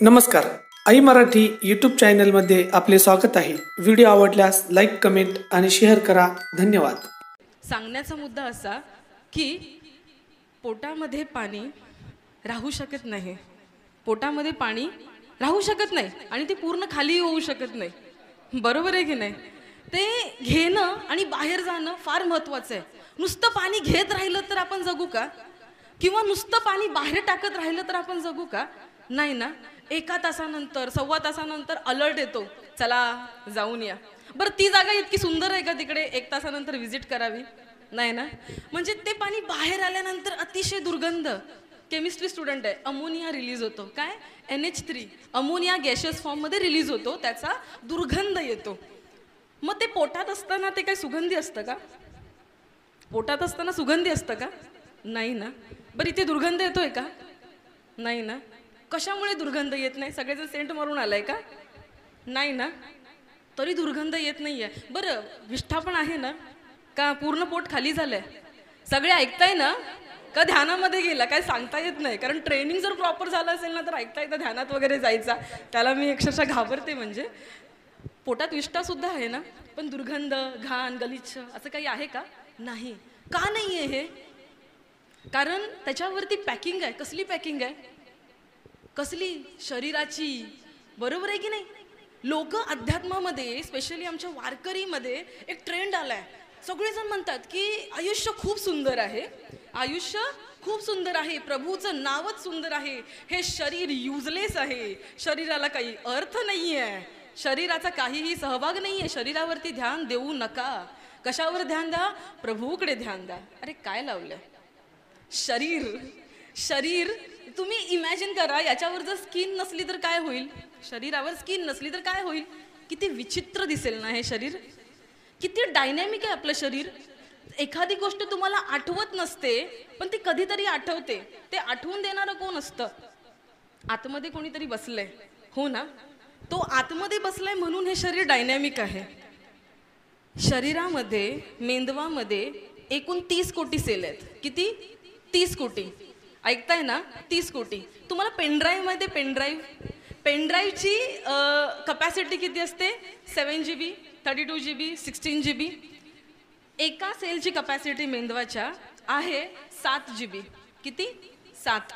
नमस्कार, आई मराठी यूट्यूब चॅनलमध्ये आपले स्वागत आहे. व्हिडिओ आवडल्यास लाईक, कमेंट आणि शेअर करा. धन्यवाद. सांगण्याचा मुद्दा असा की पोटामध्ये पाणी राहू शकत नाही, पोटामध्ये पाणी राहू शकत नाही आणि ते पूर्ण खाली येऊ शकत नाही. बरोबर आहे की नाही? ते घेणं आणि बाहेर जाणं फार महत्त्वाचं आहे. नुसतं पाणी घेत राहिलं तर आपण जगू का? किंवा नुसतं पाणी बाहेर टाकत राहिलं तर आपण जगू का? नाही ना. एका तासानंतर, सव्वा तासानंतर अलर्ट येतो, चला जाऊन या. बरं, ती जागा इतकी सुंदर आहे का तिकडे 1 तासानंतर व्हिजिट करावी? नाही ना. म्हणजे ते पाणी बाहेर आल्यानंतर अतिशय दुर्गंध. केमिस्ट्री स्टुडंट आहे, अमोनिया रिलीज होतो. काय? NH3 अमोनिया गॅशियस फॉर्ममध्ये रिलीज होतो, त्याचा दुर्गंध येतो. मग ते पोटात असताना ते काही सुगंधी असतं का? पोटात असताना सुगंधी असतं का? नाही ना. बरं, इथे दुर्गंध येतोय का? नाही ना. कशामुळे दुर्गंध येत नाही? सगळेजण सेंट मारून आलाय का? नाही ना. तरी दुर्गंध येत नाहीये. बरं, विष्ठा आहे ना का पूर्ण पोट खाली झालंय? सगळे ऐकताय ना का ध्यानामध्ये गेला? काय सांगता येत नाही, कारण ट्रेनिंग जर प्रॉपर झालं असेल ना तर ऐकता येतं ध्यानात वगैरे जायचा. त्याला मी अक्षरशः घाबरते. म्हणजे पोटात विष्ठा सुद्धा आहे ना, पण दुर्गंध, घाण, गलिच्छ असं काही आहे का? नाही. का नाहीये हे? कारण त्याच्यावरती पॅकिंग आहे. कसली पॅकिंग आहे? कसली? शरीराची. बरोबर आहे की नाही? लोक अध्यात्मामध्ये, स्पेशली आमच्या वारकरीमध्ये एक ट्रेंड आलाय. सगळेजण म्हणतात की आयुष्य खूप सुंदर आहे, आयुष्य खूप सुंदर आहे, प्रभूचं नावच सुंदर आहे, हे शरीर युजलेस आहे, शरीराला काही अर्थ नाहीये, शरीराचा काहीही सहभाग नाहीये, शरीरावरती ध्यान देऊ नका. कशावर ध्यान द्या? प्रभूकडे ध्यान द्या. अरे काय लावलंय? शरीर. शरीर तुम्ही इमॅजिन करा, याच्यावर जर स्किन नसली तर काय होईल? शरीरावर स्किन नसली तर काय होईल? किती विचित्र दिसेल ना हे शरीर. किती डायनॅमिक आहे आपलं शरीर. एखादी गोष्ट तुम्हाला आठवत नसते पण ती कधीतरी आठवते. ते आठवून देणारं कोण असतं? आतमध्ये कोणीतरी बसलंय, हो ना. तो आतमध्ये बसलाय म्हणून हे शरीर डायनॅमिक आहे. शरीरामध्ये, मेंदवामध्ये एकूण 30 कोटी सेल आहेत. किती? 30 कोटी. ऐकताय ना? 30 कोटी. तुम्हाला पेनड्राईव्ह मध्ये, पेनड्राईव्हची कपॅसिटी किती असते? 7 GB, 32 GB, 16 GB. एका सेलची कपॅसिटी मेंदवाच्या आहे 7 GB. किती? 7.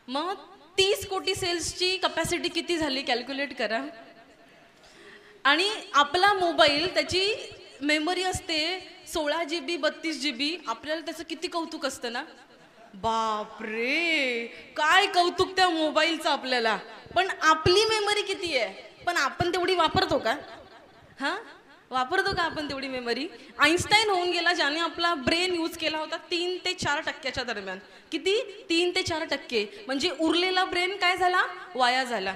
मग 30 कोटी सेल्सची कपॅसिटी किती झाली? कॅल्क्युलेट करा. आणि आपला मोबाईल, त्याची मेमरी असते 16 GB, 32 GB. आपल्याला त्याचं किती कौतुक असतं ना. बापरे, काय कौतुक त्या मोबाईलचं आपल्याला. पण आपली मेमरी किती आहे? पण आपण तेवढी वापरतो का? हा, वापरतो का आपण तेवढी मेमरी? आईन्स्टाईन होऊन गेला ज्याने आपला ब्रेन यूज केला होता 3 ते 4% दरम्यान. किती? 3 ते 4%. म्हणजे उरलेला ब्रेन काय झाला? वाया झाला.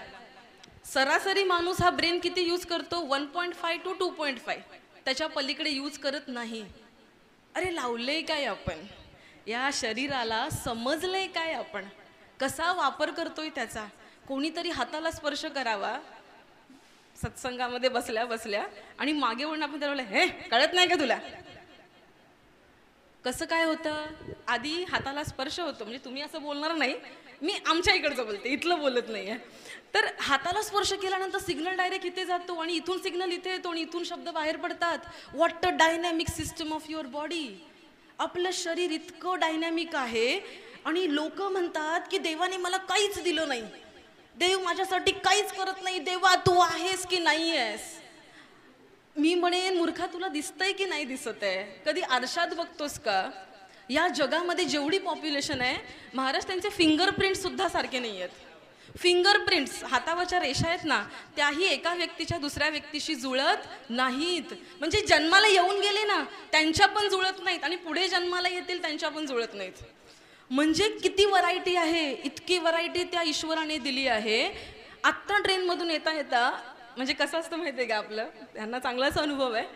सरासरी माणूस हा ब्रेन किती यूज करतो? 1.5 to 2.5. त्याच्या पलीकडे यूज करत नाही. अरे लावले काय आपण या शरीराला? समजले काय आपण? कसा वापर करतोय त्याचा? कोणीतरी हाताला स्पर्श करावा सत्संगामध्ये बसल्या बसल्या आणि मागे वळून आपण त्याला हे कळत नाही का तुला? कसं काय होतं? आधी हाताला स्पर्श होतो. म्हणजे तुम्ही असं बोलणार नाही, मी आमच्या इकडचं बोलते, इथलं बोलत नाहीये. तर हाताला स्पर्श केल्यानंतर सिग्नल डायरेक्ट इथे जातो आणि इथून सिग्नल इथे येतो आणि इथून शब्द बाहेर पडतात. What a dynamic system of your body. आपलं शरीर इतकं डायनॅमिक आहे आणि लोक म्हणतात की देवाने मला काहीच दिलं नाही, देव माझ्यासाठी काहीच करत नाही. देवा तू आहेस की नाही आहेस? मी म्हणेन, मूर्खा, तुला दिसतंय की नाही दिसत आहे? कधी आरशात बघतोस का? या जगामध्ये जेवढी पॉप्युलेशन आहे, महाराज, त्यांचे फिंगरप्रिंट सुद्धा सारखे नाही आहेत. फिंगरप्रिंट्स, हातावरच्या रेषा आहेत ना, त्याही एका व्यक्तीच्या दुसऱ्या व्यक्तीशी जुळत नाहीत. म्हणजे जन्माला येऊन गेले ना त्यांच्या पण जुळत नाहीत आणि पुढे जन्माला येतील त्यांच्या पण जुळत नाहीत. म्हणजे किती व्हरायटी आहे. इतकी व्हरायटी त्या ईश्वराने दिली आहे. आत्ता ट्रेनमधून येता येता, म्हणजे कसं असतं माहिती आहे का, आपलं त्यांना चांगलाच अनुभव आहे,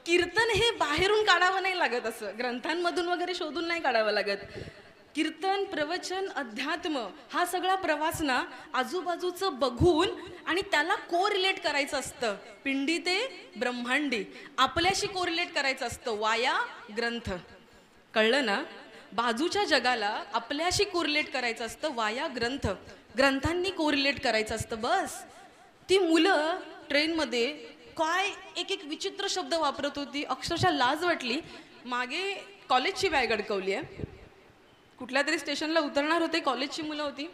कीर्तन हे बाहेरून काढावं नाही लागत, असं ग्रंथांमधून वगैरे शोधून नाही काढावं लागत. कीर्तन, प्रवचन, अध्यात्म हा सगळा प्रवास ना आजूबाजूचं बघून आणि त्याला कोरिलेट करायचं असतं. पिंडी ते ब्रह्मांडी आपल्याशी कोरिलेट करायचं असतं. वाया ग्रंथ. कळलं ना? बाजूच्या जगाला आपल्याशी कोरिलेट करायचं असतं वाया ग्रंथ. ग्रंथांनी कोरिलेट करायचं असतं बस. ती मुलं ट्रेनमध्ये काय एक एक विचित्र शब्द वापरत होती, अक्षरशः लाज वाटली. मागे कॉलेजची बॅग अडकवली आहे, कुठल्या तरी स्टेशनला उतरणार होते, कॉलेजची मुलं होती.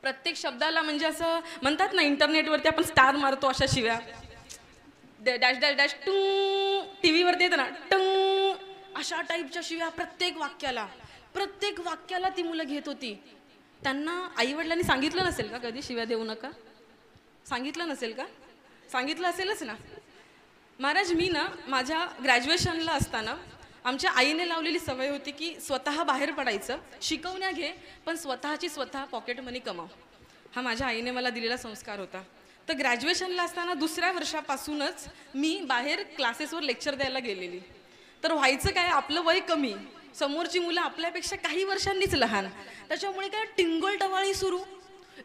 प्रत्येक शब्दाला म्हणजे असं म्हणतात ना इंटरनेटवरती आपण स्टार मारतो अशा शिव्या, डॅश डॅश डॅश टू, टी व्हीवरती येतं ना टंग, अशा टाईपच्या शिव्या प्रत्येक वाक्याला ती मुलं घेत होती. त्यांना आईवडिलांनी सांगितलं नसेल का कधी शिव्या देऊ नका? सांगितलं नसेल का? सांगितलं असेलच ना. महाराज, मी ना माझ्या ग्रॅज्युएशनला असताना आमच्या आईने लावलेली सवय होती की स्वतः बाहेर पडायचं, शिकवण्या घे पण स्वतःची स्वतः पॉकेट मनी कमाव. हा माझ्या आईने मला दिलेला संस्कार होता. तर ग्रॅज्युएशनला असताना दुसऱ्या वर्षापासूनच मी बाहेर क्लासेसवर लेक्चर द्यायला गेलेली. तर व्हायचं काय, आपलं वय कमी, समोरची मुलं आपल्यापेक्षा काही वर्षांनीच लहान, त्याच्यामुळे काय टिंगल टवाळी सुरू,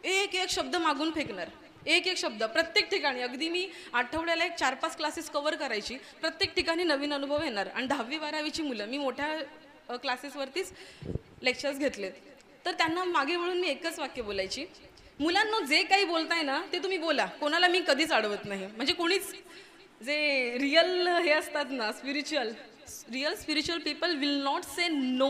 एक एक शब्द मागून फेकणार, एक एक शब्द प्रत्येक ठिकाणी. अगदी मी आठवड्याला 4-5 क्लासेस कव्हर करायची, प्रत्येक ठिकाणी नवीन अनुभव येणार. आणि 10वी-12वीची मुलं, मी मोठ्या क्लासेसवरतीच लेक्चर्स घेतलेत, तर त्यांना मागे वळून मी एकच वाक्य बोलायची, मुलांना जे काही बोलताय ना ते तुम्ही बोला, कोणाला मी कधीच अडवत नाही. म्हणजे कोणीच जे रिअल हे असतात ना real spiritual people will not say no.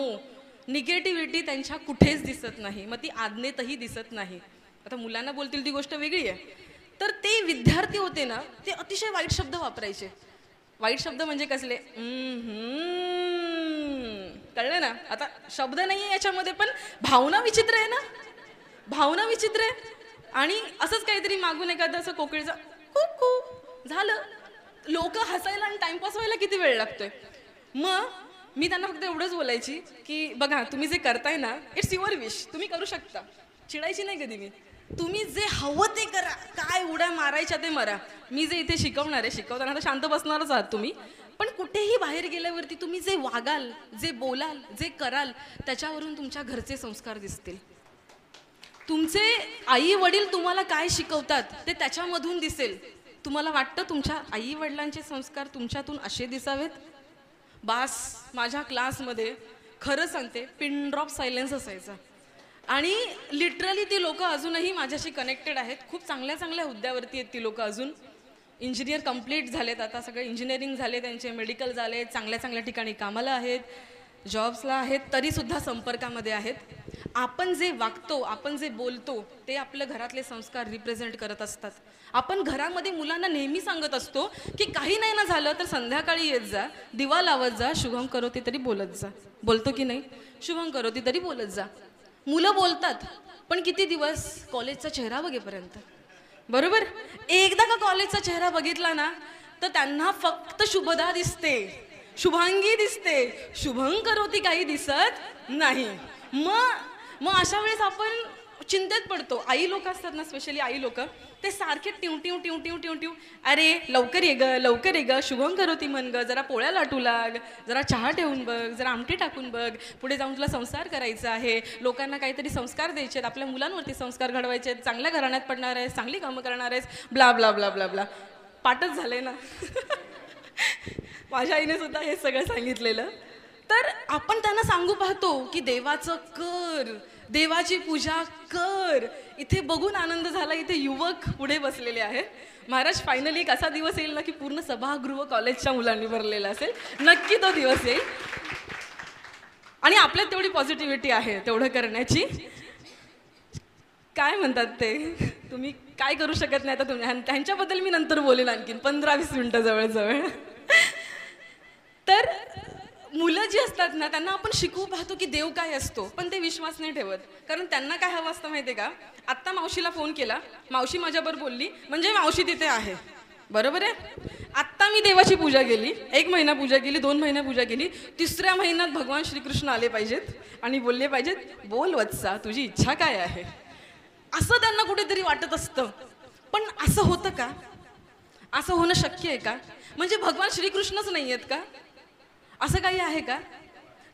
Negativity त्यांच्या कुठेच दिसत नाही, मग ती आज्ञेतही दिसत नाही. आता मुलांना बोलतील ती गोष्ट वेगळी आहे. तर ते विद्यार्थी होते ना, ते अतिशय वाईट शब्द वापरायचे. वाईट शब्द म्हणजे कसले, कळलं ना. आता शब्द नाही आहे याच्यामध्ये, पण भावना विचित्र आहे ना, भावना विचित्र आहे. आणि असंच काहीतरी मागून एखादं असं कोकिळचा कुकू झालं, लोक हसायला आणि टाइमपास व्हायला किती वेळ लागतोय. मग मी त्यांना फक्त एवढंच बोलायची की बघा, तुम्ही जे करताय ना इट्स युअर विश, तुम्ही करू शकता. चिडायची नाही कधी मी, तुम्ही जे हवं ते करा, काय उड्या मारायच्या ते मारा. मी जे इथे शिकवणार आहे, शिकवताना तर शांत बसणारच आहात तुम्ही, पण कुठेही बाहेर गेल्यावरती तुम्ही जे वागाल, जे बोलाल, जे कराल, त्याच्यावरून तुमच्या घरचे संस्कार दिसतील. तुमचे आई वडील तुम्हाला काय शिकवतात ते त्याच्यामधून दिसेल. तुम्हाला वाटतं तुमच्या आई वडिलांचे संस्कार तुमच्यातून असे दिसावेत? बास, माझ्या क्लासमध्ये खरं सांगते पिन ड्रॉप सायलेन्स असायचा. आणि लिटरली ती लोक अजूनही माझ्याशी कनेक्टेड आहेत. खूप चांगल्या चांगल्या हुद्द्यावरती आहेत ती लोक अजून. इंजिनियर कंप्लीट झालेत, आता सगळे इंजिनिअरिंग झाले त्यांचे, मेडिकल झाले, चांगल्या चांगल्या ठिकाणी कामाला आहेत, जॉब्सला आहेत, तरीसुद्धा संपर्कामध्ये आहेत. आपण जे वागतो, आपण जे बोलतो ते आपल्या घरातले संस्कार रिप्रेझेंट करत असतात. आपण घरामध्ये मुलांना नेहमी सांगत असतो की काही नाही ना झालं तर संध्याकाळी येत जा, दिवा लावत जा, शुभम करोती तरी बोलत जा. बोलतो की नाही? शुभम करोती तरी बोलत जा. मुलं बोलतात, पण किती दिवस? कॉलेजचा चेहरा बघेपर्यंत, बरोबर. एकदा का कॉलेजचा चेहरा बघितला ना तर त्यांना फक्त शुभदा दिसते, शुभांगी दिसते, शुभं करोती काही दिसत नाही. मग अशा वेळेस आपण चिंतेत पडतो. आई लोक असतात ना, स्पेशली आई लोक, ते सारखे टिव टिव टिव टिव टिव टिव, अरे लवकर ये ग, लवकर ये ग, शुभं करोती म्हण ग, जरा पोळ्या लाटू लाग, जरा चहा ठेवून बघ, जरा आमटी टाकून बघ, पुढे जाऊन तुला संसार करायचा आहे, लोकांना काहीतरी संस्कार द्यायचे आहेत, आपल्या मुलांवरती संस्कार घडवायचे आहेत, चांगल्या घराण्यात पडणार आहेस, चांगली कामं करणार आहेस, blah blah blah blah blah. पाठच झालंय ना. माझ्या आईने सुद्धा हे सगळं सांगितलेलं. तर आपण त्यांना सांगू पाहतो की देवाचं कर, देवाची पूजा कर. इथे बघून आनंद झाला, इथे युवक पुढे बसलेले आहेत. महाराज, फायनली एक असा दिवस येईल ना की पूर्ण सभागृह कॉलेजच्या मुलांनी भरलेला असेल. नक्की तो दिवस येईल. आणि आपल्यात तेवढी पॉझिटिव्हिटी आहे तेवढं करण्याची. काय म्हणतात ते, तुम्ही काय करू शकत नाही आता तुम्ही, त्यांच्याबद्दल मी नंतर बोलेन आणखीन 15-20 मिनिटं जवळजवळ. तर मुलं जी असतात ना त्यांना आपण शिकवू पाहतो की देव काय असतो, पण ते विश्वास नाही ठेवत. कारण त्यांना काय हवं असतं माहिती आहे का? आत्ता मावशीला फोन केला, मावशी माझ्याबरोबर बोलली म्हणजे मावशी तिथे आहे, बरोबर आहे. आत्ता मी देवाची पूजा केली, 1 महिना पूजा केली, 2 महिना पूजा केली, 3ऱ्या महिन्यात भगवान श्रीकृष्ण आले पाहिजेत आणि बोलले पाहिजेत, बोल वत्सा तुझी इच्छा काय आहे, असं त्यांना कुठेतरी वाटत असतं. पण असं होतं का? असं होणं शक्य आहे का? म्हणजे भगवान श्रीकृष्णच नाही आहेत का? असं काही आहे का?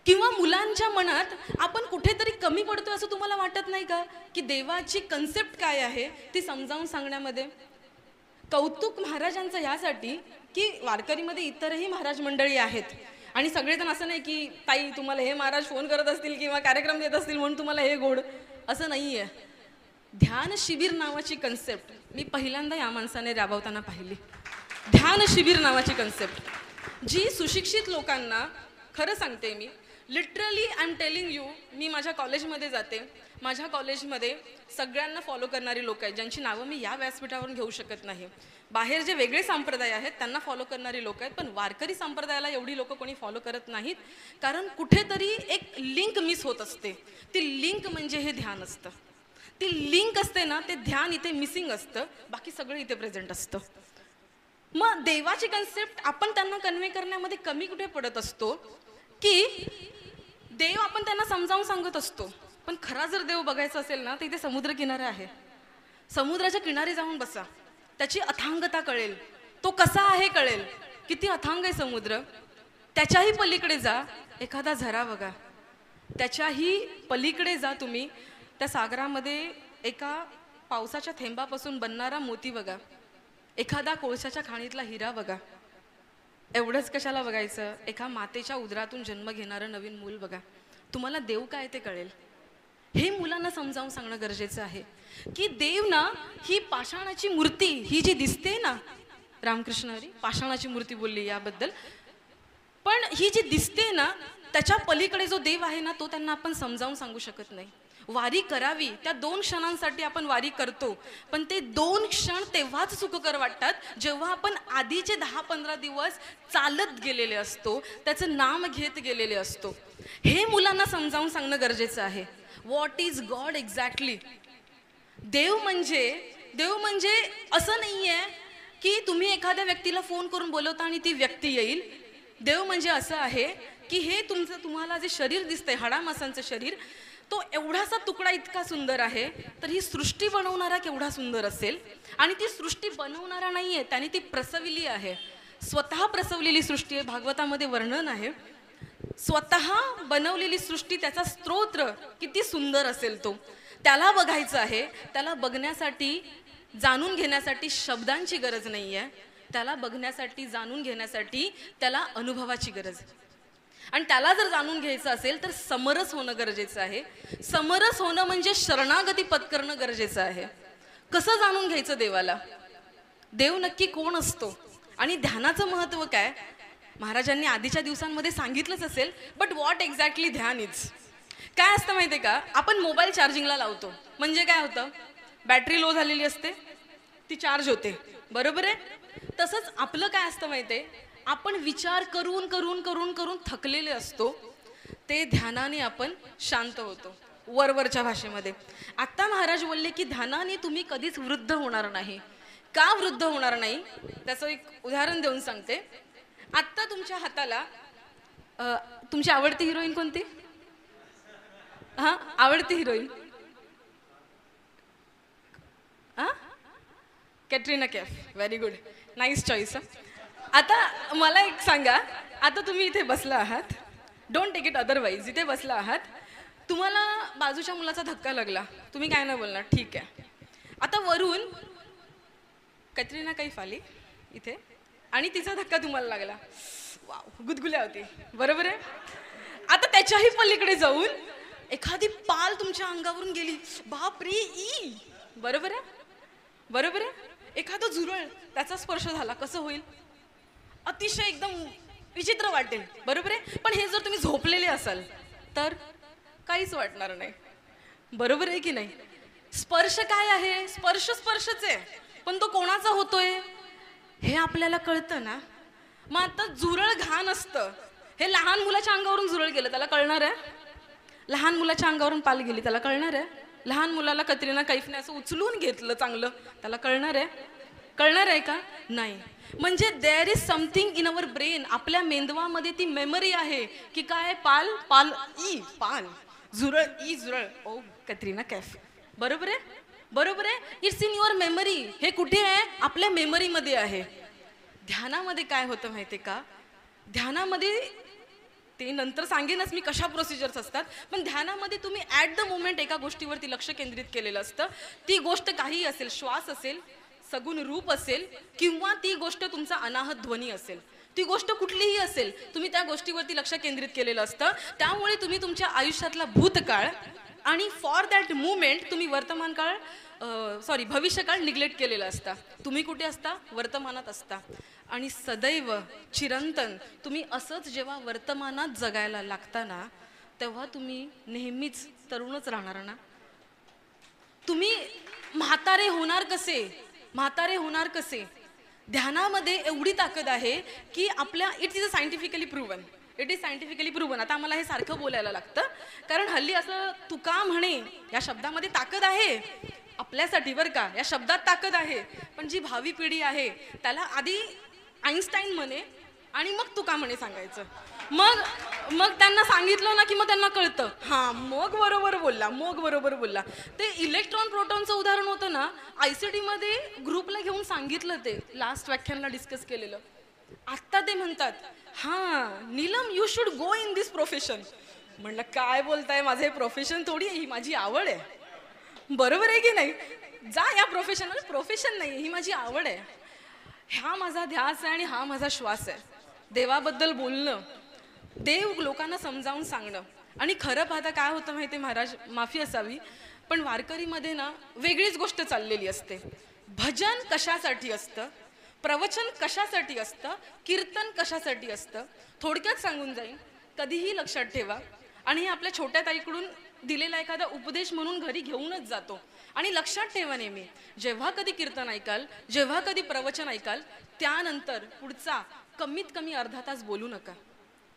किंवा मुलांच्या मनात आपण कुठेतरी कमी पडतो असं तुम्हाला वाटत नाही का? की देवाची कन्सेप्ट काय आहे ती समजावून सांगण्यामध्ये. कौतुक महाराजांचं यासाठी की वारकरीमध्ये इतरही महाराज मंडळी आहेत आणि सगळेजण असं नाही की ताई तुम्हाला हे महाराज फोन करत असतील किंवा कार्यक्रम देत असतील म्हणून तुम्हाला हे गोड, असं नाही आहे. ध्यान शिबिर नावाची कन्सेप्ट मी पहिल्यांदा या माणसाने राबवताना पाहिली. ध्यान शिबिर नावाची कन्सेप्ट जी सुशिक्षित लोकांना, खरं सांगते मी, literally I am telling you, मी माझ्या कॉलेजमध्ये जाते, माझ्या कॉलेजमध्ये सगळ्यांना फॉलो करणारी लोक आहेत ज्यांची नावं मी या व्यासपीठावरून घेऊ शकत नाही. बाहेर जे वेगळे संप्रदाय आहेत त्यांना फॉलो करणारी लोक आहेत, पण वारकरी संप्रदायाला एवढी लोक कोणी फॉलो करत नाहीत, कारण कुठेतरी एक लिंक मिस होत असते. ती लिंक म्हणजे हे ध्यान असतं. ती लिंक असते ना, ते ध्यान इथे मिसिंग असतं, बाकी सगळं इथे प्रेझेंट असतं. मग देवाची कन्सेप्ट आपण त्यांना कन्वे करण्यामध्ये कमी कुठे पडत असतो की देव आपण त्यांना समजावून सांगत असतो, पण खरा जर देव बघायचा असेल ना तर इथे समुद्र किनारा आहे. समुद्राच्या किनारी जाऊन बसा, त्याची अथांगता कळेल, तो कसा आहे कळेल, किती अथांग आहे समुद्र. त्याच्याही पलीकडे जा, एखादा झरा बघा, त्याच्याही पलीकडे जा तुम्ही, त्या सागरामध्ये एका पावसाच्या थेंबापासून बनणारा मोती बघा, एखादा कोळशाच्या खाणीतला हिरा बघा. एवढंच कशाला बघायचं, एका मातेच्या उदरातून जन्म घेणारं नवीन मूल बघा. तुम्हाला देव काय ते कळेल. हे मुलांना समजावून सांगणं गरजेचं आहे की देव ना, ही पाषाणाची मूर्ती ही जी दिसते ना, रामकृष्ण हरी पाषाणाची मूर्ती बोलली याबद्दल, पण ही जी दिसते ना त्याच्या पलीकडे जो देव आहे ना, तो त्यांना आपण समजावून सांगू शकत नाही. वारी करावी, त्या 2 क्षणांसाठी आपण वारी करतो, पण ते 2 क्षण तेव्हाच सुखकर वाटतात जेव्हा आपण आधीचे 10-15 दिवस चालत गेलेले असतो, त्याचं नाम घेत गेलेले असतो. हे मुलांना समजावून सांगणं गरजेचं आहे. What is god exactly. देव म्हणजे असं नाही आहे की तुम्ही एखाद्या व्यक्तीला फोन करून बोलवता आणि ती व्यक्ती येईल. देव म्हणजे असं आहे की हे तुम्हाला जे शरीर दिसतंय, हाडामासांचं शरीर, तो एवढासा तुकडा इतका सुंदर आहे, तर ही सृष्टी बनवणारा केवढा सुंदर असेल. आणि ती सृष्टी बनवणारा नाही आहे, त्याने ती प्रसविली आहे, स्वतः प्रसवलेली सृष्टी आहे. भागवतामध्ये वर्णन आहे, स्वतः बनवलेली सृष्टी, त्याचा स्तोत्र किती सुंदर असेल तो. त्याला बघायचं आहे, त्याला बघण्यासाठी, जाणून घेण्यासाठी शब्दांची गरज नाही आहे. त्याला बघण्यासाठी, जाणून घेण्यासाठी त्याला अनुभवाची गरज आहे. आणि त्याला जर जाणून घ्यायचं असेल तर समरस होणं गरजेचं आहे. समरस होणं म्हणजे शरणागती पत्करणं गरजेचं आहे. कसं जाणून घ्यायचं देवाला, देव नक्की कोण असतो आणि ध्यानाचं महत्त्व काय, महाराजांनी आधीच्या दिवसांमध्ये सांगितलंच असेल, बट व्हॉट एक्झॅक्टली ध्यान इज. काय असतं माहिती आहे का, आपण मोबाईल चार्जिंगला लावतो म्हणजे काय होतं, बॅटरी लो झालेली असते, ती चार्ज होते, बरोबर आहे. तसंच आपलं काय असतं माहिती आहे, आपण विचार करून करून करून करून थकलेले असतो, ते ध्यानाने आपण शांत होतो. वरवरच्या भाषेमध्ये आता महाराज बोलले की ध्यानाने तुम्ही कधीच वृद्ध होणार नाही. का वृद्ध होणार नाही त्याचं एक उदाहरण देऊन सांगते. आत्ता तुमच्या हाताला तुमची आवडती हिरोईन कोणती? हा, आवडती heroine Katrina Kaif. Very good, nice choice. आता मला एक सांगा, आता तुम्ही इथे बसला आहात, डोंट टेक इट अदरवाईज, इथे बसला आहात, तुम्हाला बाजूच्या मुलाचा धक्का लागला, तुम्ही काय नाही बोलणार, ठीक आहे. आता वरून कॅटरीना कैफ आली इथे आणि तिचा धक्का तुम्हाला लागला, वाव, गुदगुल्या होती, बरोबर आहे. आता त्याच्याही पलीकडे जाऊन एखादी पाल तुमच्या अंगावरून गेली, बाप रे, ई, बरोबर आहे, बरोबर आहे. एखादं झुरळ, त्याचा स्पर्श झाला, कसं होईल, अतिशय एकदम विचित्र वाटेल, बरोबर आहे. पण हे जर तुम्ही झोपलेले असाल तर काहीच वाटणार नाही, बरोबर आहे की नाही. स्पर्श काय आहे, स्पर्शच आहे, पण तो कोणाचा होतोय हे आपल्याला कळतं ना. मग आता झुरळ घाण असतं, हे लहान मुलाच्या अंगावरून झुरळ गेलं त्याला कळणार आहे, लहान मुलाच्या अंगावरून पाल गेली त्याला कळणार आहे, लहान मुलाला कतरीना कैफने असं उचलून घेतलं चांगलं त्याला कळणार आहे का, नाही. म्हणजे there is something in our brain, आपल्या मेंदवामध्ये ती मेमरी आहे की काय, पाल पाल ई पाल, झुरळ ई झुरळ, ओ कतरीना कैफ, बरोबर आहे, बरोबर आहे. It's in your memory. हे कुठे आहे, आपल्या मेमरीमध्ये आहे. ध्यानामध्ये काय होतं माहिती आहे का, ध्यानामध्ये ते नंतर सांगेनच मी कशा प्रोसिजर्स असतात, पण ध्यानामध्ये तुम्ही ॲट द मोमेंट एका गोष्टीवरती लक्ष केंद्रित केलेलं असतं. ती गोष्ट काही असेल, श्वास असेल, सगुण रूप असेल, किंवा ती गोष्ट तुमचा अनाहत ध्वनी असेल, ती गोष्ट कुठलीही असेल, तुम्ही त्या गोष्टीवरती लक्ष केंद्रित केलेलं असतं. त्यामुळे तुम्ही तुमच्या आयुष्यातला भूतकाळ, आणि फॉर दॅट मुमेंट तुम्ही वर्तमान काळ भविष्यकाळ निग्लेक्ट केलेला असता. तुम्ही कुठे असता? वर्तमानात असता. आणि सदैव चिरंतन तुम्ही असंच जेव्हा वर्तमानात जगायला लागता ना, तेव्हा तुम्ही नेहमीच तरुणच राहणार ना. तुम्ही म्हातारे होणार कसे? ध्यानामध्ये एवढी ताकद आहे की इट इज सायंटिफिकली प्रूव्हन. आता आम्हाला हे सारखं बोलायला लागतं, कारण हल्ली असं तुका म्हणे या शब्दामध्ये ताकद आहे आपल्यासाठी बरं का, या शब्दात ताकद आहे. पण जी भावी पिढी आहे त्याला आधी आईन्स्टाईन म्हणे आणि मग तुका म्हणे सांगायचं. मग त्यांना सांगितलं ना की मग त्यांना कळतं, हां मग बरोबर बोलला. ते इलेक्ट्रॉन प्रोटॉनचं उदाहरण होतं ना, ICT मध्ये ग्रुपला घेऊन सांगितलं, ते लास्ट व्याख्यानला डिस्कस केलेलं. आत्ता ते म्हणतात, हां Neelam you should go in this profession. म्हणलं काय बोलताय, माझं हे प्रोफेशन थोडी आहे, ही माझी आवड आहे. बरोबर आहे की नाही? जा या प्रोफेशनमध्ये. प्रोफेशन नाही, ही माझी आवड आहे. हा माझा ध्यास आहे आणि हा माझा श्वास आहे. देवाबद्दल बोलणं, देव लोकांना समजावून सांगणं. आणि खरं पाहता काय होतं माहिती आहे महाराज, माफी असावी पण वारकरीमध्ये ना वेगळीच गोष्ट चाललेली असते. भजन कशासाठी असतं, प्रवचन कशासाठी असतं, कीर्तन कशासाठी असतं, थोडक्यात सांगून जाईन, कधीही लक्षात ठेवा. आणि हे आपल्या छोट्या ताईकडून दिलेला एखादा उपदेश म्हणून घरी घेऊनच जातो. आणि लक्षात ठेवा नेहमी, जेव्हा कधी कीर्तन ऐकाल, जेव्हा कधी प्रवचन ऐकाल, त्यानंतर पुढचा कमीत कमी अर्धा तास बोलू नका.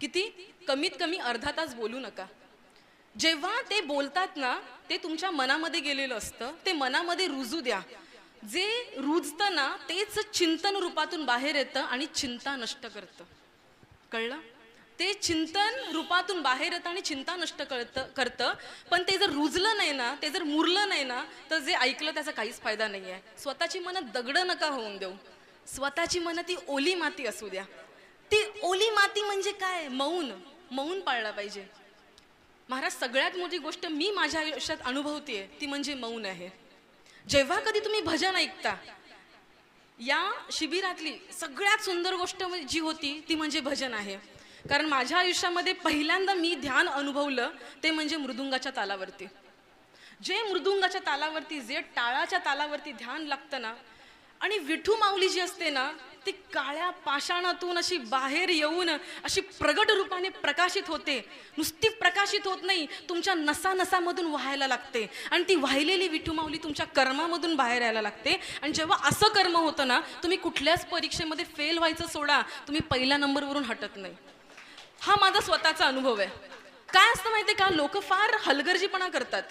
किती? कमीत कमी अर्धा तास बोलू नका. जेव्हा ते बोलतात ना, ते तुमच्या मनामध्ये गेलेलं असतं, ते मनामध्ये रुजू द्या. जे रुजतं ना तेच चिंतन रूपातून बाहेर येतं आणि चिंता नष्ट करतं. कळलं? ते चिंतन रूपातून बाहेर येतं आणि चिंता नष्ट करतं. पण ते जर रुजलं नाही ना, ते जर मुरलं नाही ना, तर जे ऐकलं त्याचा काहीच फायदा नाही आहे. स्वतःची मनं दगड नका होऊन देऊ. स्वतःची मनं ती ओली माती असू द्या. ती ओली माती म्हणजे काय? मौन पाळला पाहिजे. महाराज, सगळ्यात मोठी गोष्ट मी माझ्या आयुष्यात अनुभवतेय ती म्हणजे मौन आहे. जेव्हा कधी तुम्ही भजन ऐकता, या शिबिरातली सगळ्यात सुंदर गोष्ट जी होती ती म्हणजे भजन आहे. कारण माझ्या आयुष्यामध्ये पहिल्यांदा मी ध्यान अनुभवलं ते म्हणजे मृदुंगाच्या तालावरती. जे मृदुंगाच्या तालावरती, जे टाळाच्या तालावरती ध्यान लागतं ना, आणि विठू माऊली जी असते ना, ती काळ्या पाषाणातून अशी बाहेर येऊन अशी प्रगट रूपाने प्रकाशित होते. नुसती प्रकाशित होत नाही, तुमच्या नसानसामधून वाहायला लागते. आणि ती वाहिलेली विठू माऊली तुमच्या कर्मामधून बाहेर यायला लागते. आणि जेव्हा असं कर्म होतं ना, तुम्ही कुठल्याच परीक्षेमध्ये फेल व्हायचं सोडा, तुम्ही पहिल्या नंबरवरून हटत नाही. हा माझा स्वतःचा अनुभव आहे. काय असतं माहितीये का, लोक फार हलगर्जीपणा करतात.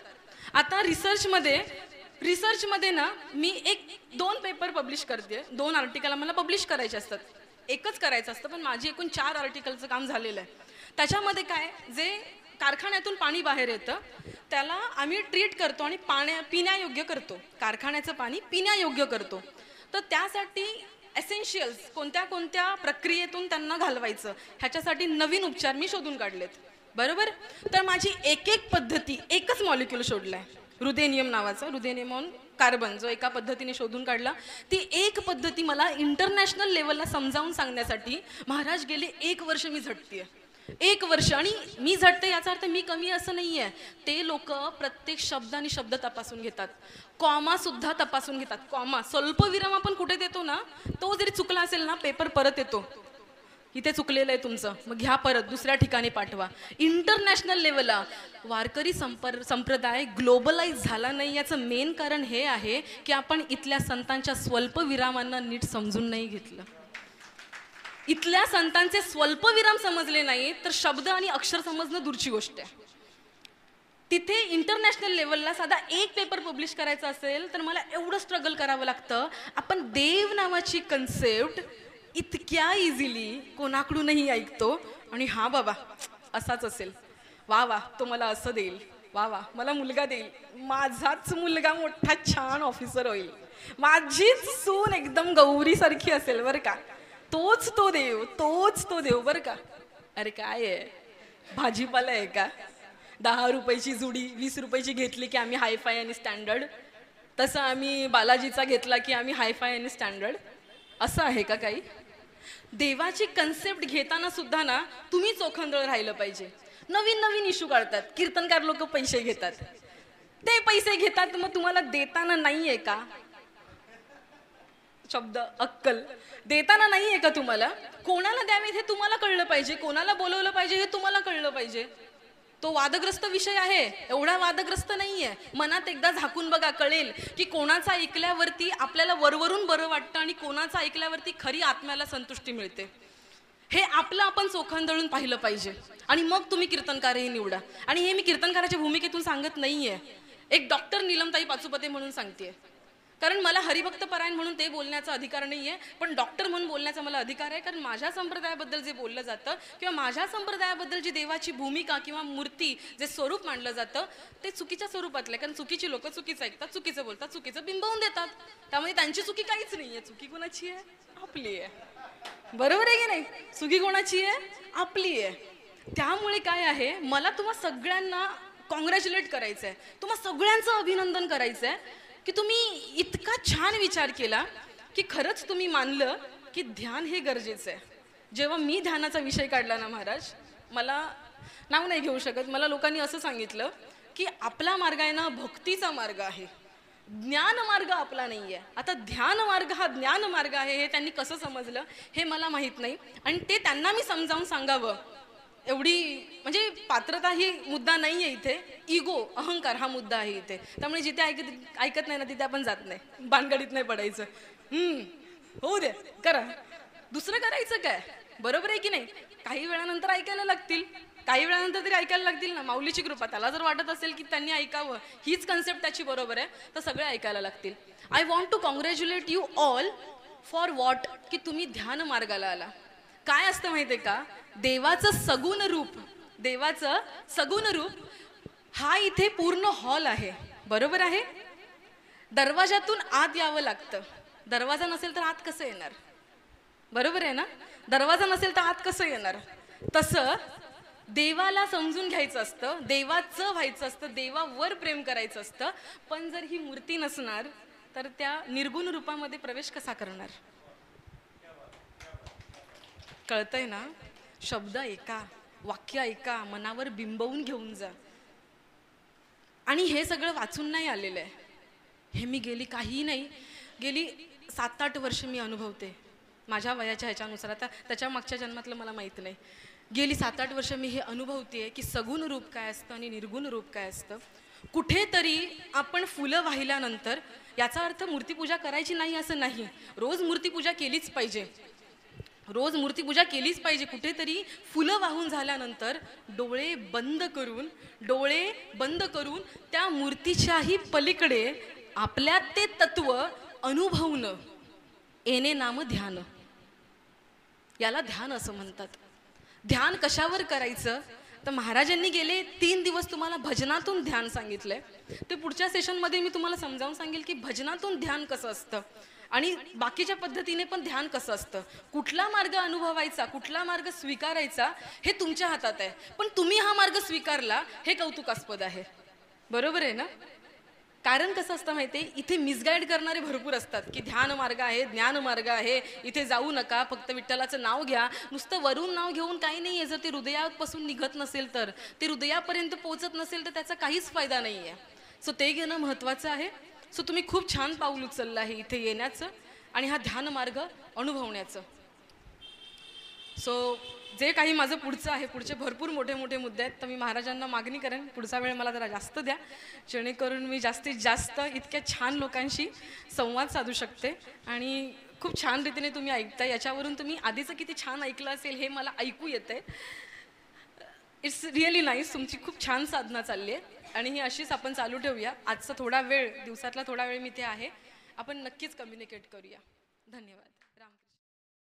आता रिसर्चमध्ये ना मी 1-2 पेपर पब्लिश करते. 2 आर्टिकल मला पब्लिश करायचे असतात. एकच करायचं असतं, पण माझी एकूण 4 आर्टिकलचं काम झालेलं आहे. त्याच्यामध्ये काय, जे कारखान्यातून पाणी बाहेर येतं त्याला आम्ही ट्रीट करतो आणि पिण्यायोग्य करतो. कारखान्याचं पाणी पिण्यायोग्य करतो. तर त्यासाठी एसेन्शियल्स कोणत्या प्रक्रियेतून त्यांना घालवायचं, ह्याच्यासाठी नवीन उपचार मी शोधून काढलेत. बरोबर? तर माझी एक पद्धती, एकच मॉलिक्यूल शोधलाय, रुदेनियम नावाचा, रुदेनियम ऑन कार्बन, जो एका पद्धतीने शोधून काढला. ती एक पद्धती मला इंटरनॅशनल लेवलला समजावून सांगण्यासाठी महाराज गेले 1 वर्ष मी झटतेय. 1 वर्ष. आणि मी झटते याचा अर्थ मी कमी असं नाही आहे. ते लोक प्रत्येक शब्द आणि शब्द तपासून घेतात. कॉमा सुद्धा तपासून घेतात. कॉमा, स्वल्पविराम आपण कुठे देतो ना, तो जरी चुकला असेल ना, पेपर परत येतो, इथे चुकलेलं आहे तुमचं, मग घ्या परत, दुसऱ्या ठिकाणी पाठवा. इंटरनॅशनल लेवलला वारकरी संप्रदाय ग्लोबलाइज झाला नाही. याचं मेन कारण हे आहे की आपण इथल्या संतांच्या स्वल्पविरामांना नीट समजून नाही घेतलं. इथल्या संतांचे स्वल्पविराम समजले नाही तर शब्द आणि अक्षर समजणं दूरची गोष्ट आहे. तिथे इंटरनॅशनल लेवलला साधा 1 पेपर पब्लिश करायचा असेल तर मला एवढं स्ट्रगल करावं लागतं. आपण देव नावाची कन्सेप्ट इतक्या इझिली कोणाकडूनही ऐकतो आणि हा बाबा असाच असेल, वा तो मला असं देईल, वा मला मुलगा देईल, माझाच मुलगा मोठा छान ऑफिसर होईल, माझीच सून एकदम गौरीसारखी असेल बरं का, तोच तो देव बरं का. अरे काय आहे, भाजीपाला आहे का? 10 रुपयाची जुडी 20 रुपयाची घेतली की आम्ही हायफाय आणि स्टँडर्ड, तसं आम्ही बालाजीचा घेतला की आम्ही हायफाय आणि स्टँडर्ड, असं आहे का काही? देवाची कन्सेप्ट घेताना सुद्धा ना तुम्ही चोखंदळ राहिलं पाहिजे. नवीन इश्यू काढतात कीर्तनकार लोक, पैसे घेतात. ते पैसे घेतात मग तुम्हाला देताना नाहीये का? शब्द अक्कल देताना नाहीये का तुम्हाला? कोणाला द्यावेत हे तुम्हाला कळलं पाहिजे, कोणाला बोलवलं पाहिजे हे तुम्हाला कळलं पाहिजे. तो वादग्रस्त विषय आहे, एवढा वादग्रस्त नाहीये. मनात एकदा झाकून बघा, कळेल की कोणाचं ऐकल्यावरती आपल्याला वरवरून बरं वाटतं आणि कोणाचं ऐकल्यावरती खरी आत्म्याला संतुष्टी मिळते. हे आपलं आपण चोखंदळून पाहिलं पाहिजे आणि मग तुम्ही कीर्तनकारही निवडा. आणि हे मी कीर्तनकाराच्या भूमिकेतून सांगत नाहीये, एक डॉक्टर नीलमताई पाचुपते म्हणून सांगतेय. कारण मला हरिभक्त परायण म्हणून ते बोलण्याचा अधिकार नाहीये, पण डॉक्टर म्हणून बोलण्याचा मला अधिकार आहे. कारण माझ्या संप्रदायाबद्दल जे बोललं जातं किंवा माझ्या संप्रदायाबद्दल जी देवाची भूमिका किंवा मूर्ती जे स्वरूप मानलं जातं ते चुकीच्या स्वरूपातलं. कारण चुकीची लोक चुकीचं ऐकतात, चुकीचं बोलतात, चुकीचं बिंबवून देतात. त्यामुळे त्यांची चुकी काहीच नाहीये. चुकी कोणाची आहे? आपली आहे. बरोबर आहे की नाही? चुकी कोणाची आहे? आपली आहे. त्यामुळे काय आहे, मला तुम्हा सगळ्यांना कॉंग्रॅच्युलेट करायचंय, तुम्हा सगळ्यांचं अभिनंदन करायचंय की तुम्ही इतका छान विचार केला की खरंच तुम्ही मानलं की ध्यान हे गरजेचं आहे. जेव्हा मी ध्यानाचा विषय काढला ना महाराज, मला नाव नाही घेऊ शकत, मला लोकांनी असं सांगितलं की आपला मार्ग आहे ना भक्तीचा मार्ग आहे, ज्ञान मार्ग आपला नाहीये. आता ध्यान मार्ग हा ज्ञान मार्ग आहे हे त्यांनी कसं समजलं हे मला माहित नाही. आणि ते त्यांना मी समजावून सांगावं एवढी म्हणजे पात्रता ही मुद्दा नाहीये इथे, इगो अहंकार हा मुद्दा आहे इथे. त्यामुळे जिथे ऐकत नाही ना तिथे आपण जात नाही, भानगडीत नाही पडायचं. होऊ दे, करा, दुसरं करायचं काय? बरोबर आहे की नाही? काही वेळानंतर ऐकायला लागतील, काही वेळानंतर तरी ऐकायला लागतील ना. माऊलीची कृपा, त्याला जर वाटत असेल की त्यांनी ऐकावं, हीच कन्सेप्ट त्याची बरोबर आहे, तर सगळे ऐकायला लागतील. I want to congratulate you all for what, की तुम्ही ध्यान मार्गाला आला. काय असतं माहितीये का? देवाचं सगुण रूप, देवाचं सगुण रूप हा इथे पूर्ण हॉल आहे. बरोबर आहे? दरवाजातून आत यावं लागतं. दरवाजा नसेल तर आत कसं येणार? बरोबर आहे ना? दरवाजा नसेल तर आत कसं येणार? तसं देवाला समजून घ्यायचं असतं, देवाचं व्हायचं असतं, देवावर प्रेम करायचं असतं. पण जर ही मूर्ती नसणार तर त्या निर्गुण रूपामध्ये प्रवेश कसा करणार? कळतंय ना? शब्द ऐका, वाक्य ऐका, मनावर बिंबवून घेऊन जा. आणि हे सगळं वाचून नाही आलेलं आहे, हे मी गेली 7-8 वर्ष मी अनुभवते माझ्या वयाच्या ह्याच्यानुसार. आता त्याच्या मागच्या जन्मातलं मला माहित नाही. गेली 7-8 वर्ष मी हे अनुभवतेय की सगुण रूप काय असतं आणि निर्गुण रूप काय असतं. कुठेतरी आपण फुलं वाहिल्यानंतर, याचा अर्थ मूर्तीपूजा करायची नाही असं नाही, रोज मूर्तीपूजा केलीच पाहिजे, रोज मूर्तीपूजा केलीच पाहिजे. कुठेतरी फुलं वाहून झाल्यानंतर डोळे बंद करून त्या मूर्तीच्याही पलीकडे आपल्यात ते तत्व अनुभवणं, येणे नाम ध्यान, याला ध्यान असं म्हणतात. ध्यान कशावर करायचं तर महाराजांनी गेले 3 दिवस तुम्हाला भजनातून ध्यान सांगितलंय. ते पुढच्या सेशनमध्ये मी तुम्हाला समजावून सांगेल की भजनातून ध्यान कसं असतं आणि बाकीच्या पद्धतीने पण ध्यान कसं असतं. कुठला मार्ग अनुभवायचा, कुठला मार्ग स्वीकारायचा हे तुमच्या हातात आहे. पण तुम्ही हा मार्ग स्वीकारला हे कौतुकास्पद आहे. बरोबर आहे ना? कारण कसं असतं माहितीये, इथे मिसगाईड करणारे भरपूर असतात की ध्यान मार्ग आहे, ज्ञान मार्ग आहे, इथे जाऊ नका, फक्त विठ्ठलाचं नाव घ्या. नुसतं वरून नाव घेऊन काही नाहीये. जर ते हृदयापासून निघत नसेल, तर ते हृदयापर्यंत पोहोचत नसेल तर त्याचा काहीच फायदा नाहीये. सो ते घेणं महत्वाचं आहे. सो तुम्ही खूप छान पाऊल उचललं आहे इथे येण्याचं आणि हा ध्यान मार्ग अनुभवण्याचं. सो जे काही माझं पुढचं आहे, पुढचे भरपूर मोठे मोठे मुद्दे आहेत, तर मी महाराजांना मागणी करेन पुढचा वेळ मला जरा जास्त द्या, जेणेकरून मी जास्तीत जास्त इतक्या छान लोकांशी संवाद साधू शकते. आणि खूप छान रीतीने तुम्ही ऐकताय, याच्यावरून तुम्ही आधीचं किती छान ऐकलं असेल हे मला ऐकू येतंय. It's really nice. तुमची खूप छान साधना चालली आहे आणि ही अशीच आपण चालू ठेवूया. आजचा थोडा वेळ, दिवसातला थोडा वेळ मी इथे आहे, आपण नक्कीच कम्युनिकेट करूया. धन्यवाद.